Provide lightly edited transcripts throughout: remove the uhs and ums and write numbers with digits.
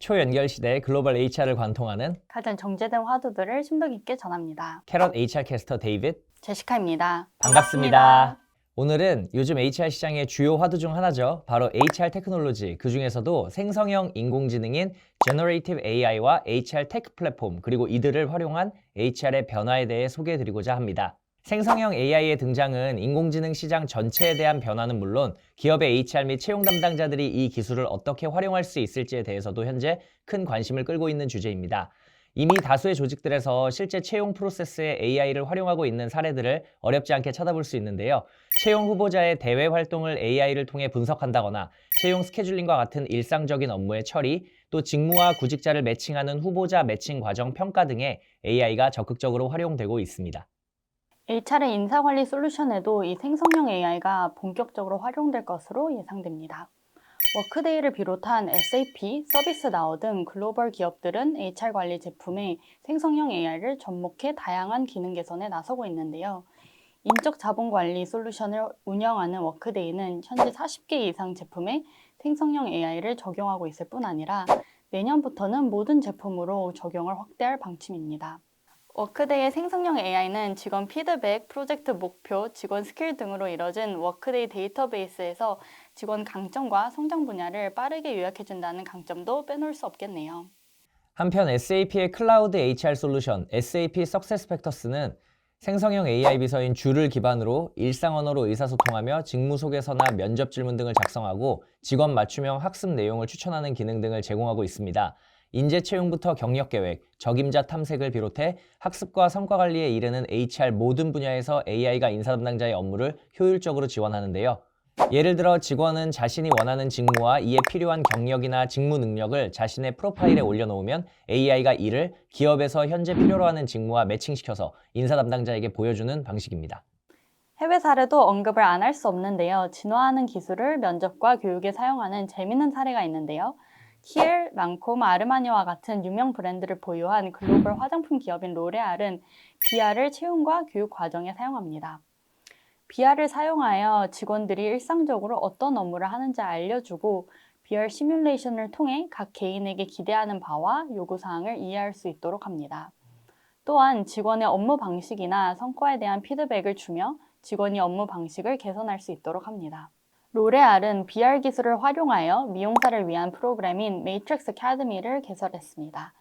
초연결 시대의 글로벌 HR을 관통하는 가장 정제된 화두들을 심도 깊게 전합니다. 캐럿 HR 캐스터 데이빗 제시카입니다. 반갑습니다. 오늘은 요즘 HR 시장의 주요 화두 중 하나죠. 바로 HR 테크놀로지, 그 중에서도 생성형 인공지능인 Generative AI와 HR 테크 플랫폼, 그리고 이들을 활용한 HR의 변화에 대해 소개해드리고자 합니다. 생성형 AI의 등장은 인공지능 시장 전체에 대한 변화는 물론 기업의 HR 및 채용 담당자들이 이 기술을 어떻게 활용할 수 있을지에 대해서도 현재 큰 관심을 끌고 있는 주제입니다. 이미 다수의 조직들에서 실제 채용 프로세스에 AI를 활용하고 있는 사례들을 어렵지 않게 찾아볼 수 있는데요. 채용 후보자의 대외 활동을 AI를 통해 분석한다거나 채용 스케줄링과 같은 일상적인 업무의 처리, 또 직무와 구직자를 매칭하는 후보자 매칭 과정 평가 등에 AI가 적극적으로 활용되고 있습니다. HR의 인사관리 솔루션에도 이 생성형 AI가 본격적으로 활용될 것으로 예상됩니다. 워크데이를 비롯한 SAP, 서비스나우 등 글로벌 기업들은 HR 관리 제품에 생성형 AI를 접목해 다양한 기능 개선에 나서고 있는데요. 인적 자본 관리 솔루션을 운영하는 워크데이는 현재 40개 이상 제품에 생성형 AI를 적용하고 있을 뿐 아니라 내년부터는 모든 제품으로 적용을 확대할 방침입니다. 워크데이의 생성형 AI는 직원 피드백, 프로젝트 목표, 직원 스킬 등으로 이뤄진 워크데이 데이터베이스에서 직원 강점과 성장 분야를 빠르게 요약해준다는 강점도 빼놓을 수 없겠네요. 한편 SAP의 클라우드 HR 솔루션 SAP 석세스팩터스는 생성형 AI 비서인 쥬를 기반으로 일상 언어로 의사소통하며 직무 소개서나 면접 질문 등을 작성하고 직원 맞춤형 학습 내용을 추천하는 기능 등을 제공하고 있습니다. 인재 채용부터 경력 계획, 적임자 탐색을 비롯해 학습과 성과 관리에 이르는 HR 모든 분야에서 AI가 인사 담당자의 업무를 효율적으로 지원하는데요. 예를 들어 직원은 자신이 원하는 직무와 이에 필요한 경력이나 직무 능력을 자신의 프로파일에 올려놓으면 AI가 이를 기업에서 현재 필요로 하는 직무와 매칭시켜서 인사 담당자에게 보여주는 방식입니다. 해외 사례도 언급을 안 할 수 없는데요. 진화하는 기술을 면접과 교육에 사용하는 재미있는 사례가 있는데요. 키엘, 랑콤, 아르마니와 같은 유명 브랜드를 보유한 글로벌 화장품 기업인 로레알은 BR을 채용과 교육 과정에 사용합니다. BR을 사용하여 직원들이 일상적으로 어떤 업무를 하는지 알려주고 BR 시뮬레이션을 통해 각 개인에게 기대하는 바와 요구사항을 이해할 수 있도록 합니다. 또한 직원의 업무 방식이나 성과에 대한 피드백을 주며 직원이 업무 방식을 개선할 수 있도록 합니다. 로레알은 BR 기술을 활용하여 미용사를 위한 프로그램인 매트릭스 아카데미를 개설했습니다.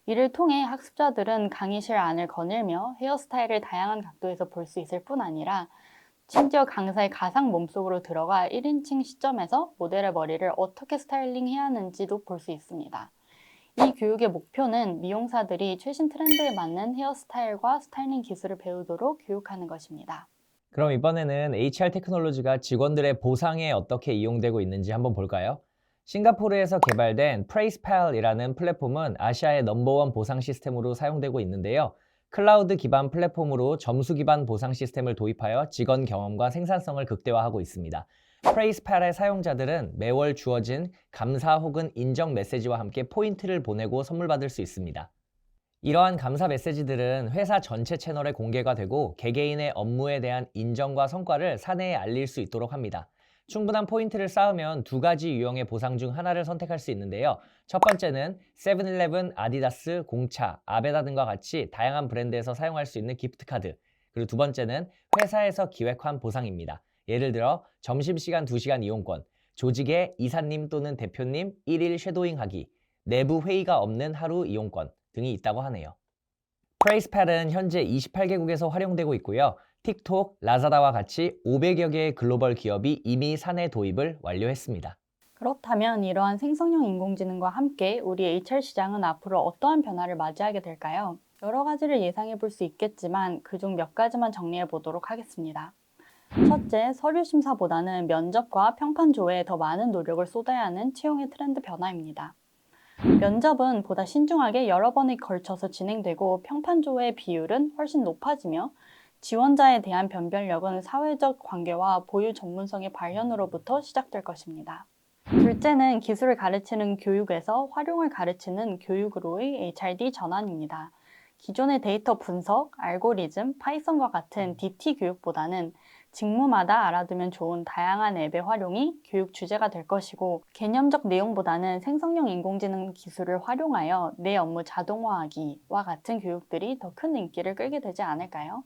이를 통해 학습자들은 강의실 안을 거닐며 헤어스타일을 다양한 각도에서 볼 수 있을 뿐 아니라 심지어 강사의 가상 몸속으로 들어가 1인칭 시점에서 모델의 머리를 어떻게 스타일링해야 하는지도 볼 수 있습니다. 이 교육의 목표는 미용사들이 최신 트렌드에 맞는 헤어스타일과 스타일링 기술을 배우도록 교육하는 것입니다. 그럼 이번에는 HR 테크놀로지가 직원들의 보상에 어떻게 이용되고 있는지 한번 볼까요? 싱가포르에서 개발된 프레이스팔이라는 플랫폼은 아시아의 넘버원 보상 시스템으로 사용되고 있는데요. 클라우드 기반 플랫폼으로 점수 기반 보상 시스템을 도입하여 직원 경험과 생산성을 극대화하고 있습니다. 프레이스팔의 사용자들은 매월 주어진 감사 혹은 인정 메시지와 함께 포인트를 보내고 선물 받을 수 있습니다. 이러한 감사 메시지들은 회사 전체 채널에 공개가 되고 개개인의 업무에 대한 인정과 성과를 사내에 알릴 수 있도록 합니다. 충분한 포인트를 쌓으면 두 가지 유형의 보상 중 하나를 선택할 수 있는데요. 첫 번째는 세븐일레븐, 아디다스, 공차, 아베다 등과 같이 다양한 브랜드에서 사용할 수 있는 기프트카드. 그리고 두 번째는 회사에서 기획한 보상입니다. 예를 들어 점심시간 2시간 이용권, 조직의 이사님 또는 대표님 1일 쉐도잉하기, 내부 회의가 없는 하루 이용권 등이 있다고 하네요. 프레이스팔은 현재 28개국에서 활용되고 있고요. 틱톡, 라자다와 같이 500여 개의 글로벌 기업이 이미 사내 도입을 완료했습니다. 그렇다면 이러한 생성형 인공지능과 함께 우리 HR 시장은 앞으로 어떠한 변화를 맞이하게 될까요? 여러 가지를 예상해 볼 수 있겠지만 그중 몇 가지만 정리해 보도록 하겠습니다. 첫째, 서류 심사보다는 면접과 평판 조회에 더 많은 노력을 쏟아야 하는 채용의 트렌드 변화입니다. 면접은 보다 신중하게 여러 번에 걸쳐서 진행되고 평판 조회의 비율은 훨씬 높아지며 지원자에 대한 변별력은 사회적 관계와 보유 전문성의 발현으로부터 시작될 것입니다. 둘째는 기술을 가르치는 교육에서 활용을 가르치는 교육으로의 HRD 전환입니다. 기존의 데이터 분석, 알고리즘, 파이썬과 같은 DT 교육보다는 직무마다 알아두면 좋은 다양한 앱의 활용이 교육 주제가 될 것이고, 개념적 내용보다는 생성형 인공지능 기술을 활용하여 내 업무 자동화하기와 같은 교육들이 더 큰 인기를 끌게 되지 않을까요?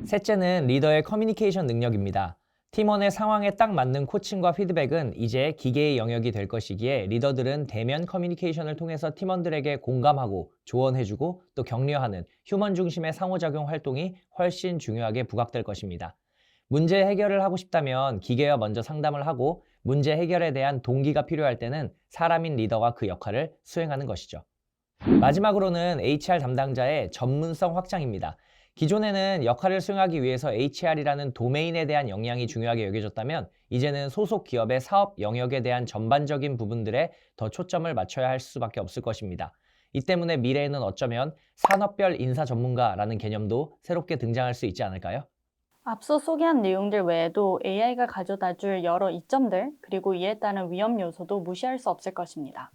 셋째는 리더의 커뮤니케이션 능력입니다. 팀원의 상황에 딱 맞는 코칭과 피드백은 이제 기계의 영역이 될 것이기에 리더들은 대면 커뮤니케이션을 통해서 팀원들에게 공감하고 조언해주고 또 격려하는 휴먼 중심의 상호작용 활동이 훨씬 중요하게 부각될 것입니다. 문제 해결을 하고 싶다면 기계와 먼저 상담을 하고 문제 해결에 대한 동기가 필요할 때는 사람인 리더가 그 역할을 수행하는 것이죠. 마지막으로는 HR 담당자의 전문성 확장입니다. 기존에는 역할을 수행하기 위해서 HR이라는 도메인에 대한 역량이 중요하게 여겨졌다면 이제는 소속 기업의 사업 영역에 대한 전반적인 부분들에 더 초점을 맞춰야 할 수밖에 없을 것입니다. 이 때문에 미래에는 어쩌면 산업별 인사 전문가라는 개념도 새롭게 등장할 수 있지 않을까요? 앞서 소개한 내용들 외에도 AI가 가져다줄 여러 이점들, 그리고 이에 따른 위험 요소도 무시할 수 없을 것입니다.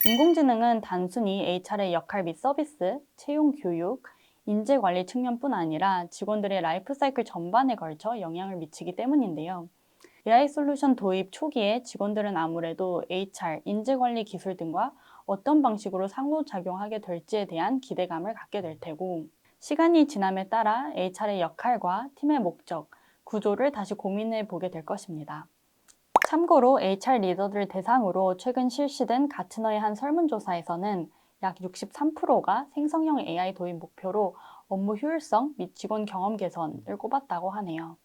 인공지능은 단순히 HR의 역할 및 서비스, 채용 교육, 인재 관리 측면뿐 아니라 직원들의 라이프 사이클 전반에 걸쳐 영향을 미치기 때문인데요. AI 솔루션 도입 초기에 직원들은 아무래도 HR, 인재 관리 기술 등과 어떤 방식으로 상호작용하게 될지에 대한 기대감을 갖게 될 테고, 시간이 지남에 따라 HR의 역할과 팀의 목적, 구조를 다시 고민해 보게 될 것입니다. 참고로 HR 리더들 대상으로 최근 실시된 가트너의 한 설문조사에서는 약 63%가 생성형 AI 도입 목표로 업무 효율성 및 직원 경험 개선을 꼽았다고 하네요.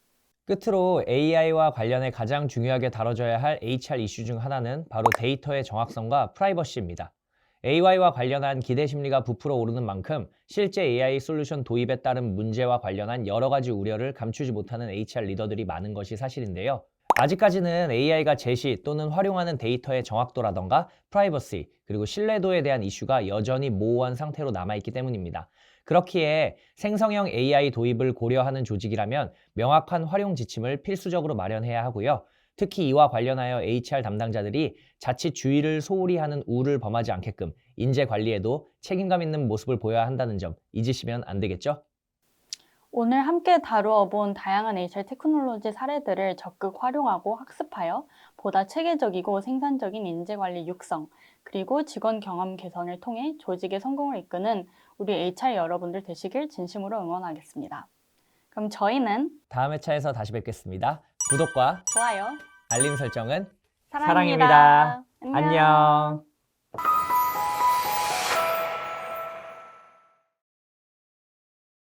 끝으로 AI와 관련해 가장 중요하게 다뤄져야 할 HR 이슈 중 하나는 바로 데이터의 정확성과 프라이버시입니다. AI와 관련한 기대 심리가 부풀어 오르는 만큼 실제 AI 솔루션 도입에 따른 문제와 관련한 여러 가지 우려를 감추지 못하는 HR 리더들이 많은 것이 사실인데요. 아직까지는 AI가 제시 또는 활용하는 데이터의 정확도라던가 프라이버시 그리고 신뢰도에 대한 이슈가 여전히 모호한 상태로 남아있기 때문입니다. 그렇기에 생성형 AI 도입을 고려하는 조직이라면 명확한 활용 지침을 필수적으로 마련해야 하고요. 특히 이와 관련하여 HR 담당자들이 자칫 주의를 소홀히 하는 우를 범하지 않게끔 인재 관리에도 책임감 있는 모습을 보여야 한다는 점 잊으시면 안 되겠죠? 오늘 함께 다루어 본 다양한 HR 테크놀로지 사례들을 적극 활용하고 학습하여 보다 체계적이고 생산적인 인재 관리 육성, 그리고 직원 경험 개선을 통해 조직의 성공을 이끄는 우리 HR 여러분들 되시길 진심으로 응원하겠습니다. 그럼 저희는 다음 회차에서 다시 뵙겠습니다. 구독과 좋아요, 알림 설정은 사랑입니다. 사랑입니다. 안녕.